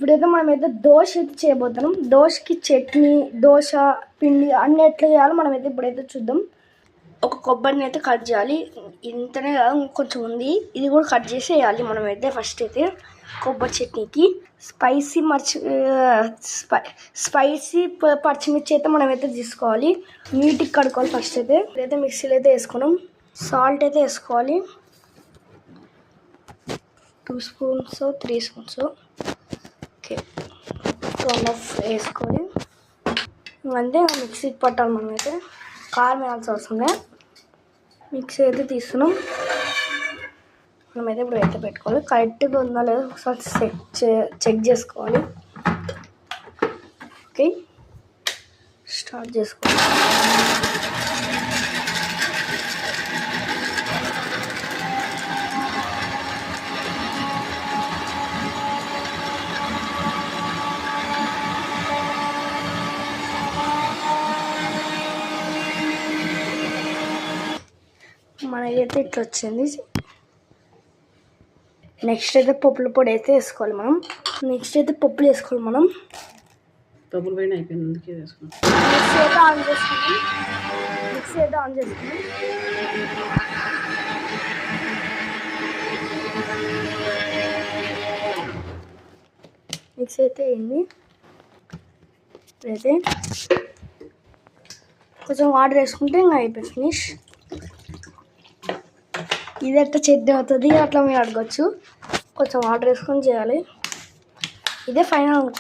ఇప్పుడైతే మనమైతే దోశ అయితే చేయబోతున్నాం. దోశకి చట్నీ, దోశ పిండి అన్నీ ఎట్లా చేయాలో మనమైతే ఇప్పుడైతే చూద్దాం. ఒక కొబ్బరిని అయితే కట్ చేయాలి. ఇంతనే కాదు, ఇంకొంచెం ఉంది. ఇది కూడా కట్ చేసి వేయాలి. మనమైతే ఫస్ట్ అయితే కొబ్బరి చట్నీకి స్పైసీ పచ్చిమిర్చి అయితే మనమైతే తీసుకోవాలి. నీట్గా కడుక్కోవాలి. ఫస్ట్ అయితే ఇప్పుడైతే మిక్సీలో అయితే వేసుకున్నాం. సాల్ట్ అయితే వేసుకోవాలి. 2 స్పూన్స్ 3 స్పూన్స్ ఓకే 2.5 వేసుకోవాలి. అంటే మిక్సీకి పట్టాలి. మనమైతే కారం వేయాల్సి వస్తుంది. మిక్సీ అయితే తీస్తున్నాం. మనమైతే ఇప్పుడు అయితే పెట్టుకోవాలి. కరెక్ట్గా ఉందా లేదా ఒకసారి చెక్ చేసుకోవాలి. ఓకే, స్టార్ట్ చేసుకోవాలి. మనకైతే ఇట్లా వచ్చింది. నెక్స్ట్ అయితే పప్పుల పొడి అయితే వేసుకోవాలి. మనం పప్పుల పొడి అయిపోయింది. అందుకే వేసుకున్నాం. మిక్సీ అయితే ఆన్ చేసుకున్నాం. మిక్సీ అయితే అయింది. ఇప్పుడైతే కొంచెం వాటర్ వేసుకుంటే ఇంకా అయిపోయింది, ఫినిష్. ఇది ఎట్లా చట్నీ అవుతుంది అట్లా మీరు అడగచ్చు. కొంచెం వాటర్ వేసుకొని చేయాలి. ఇదే ఫైనల్.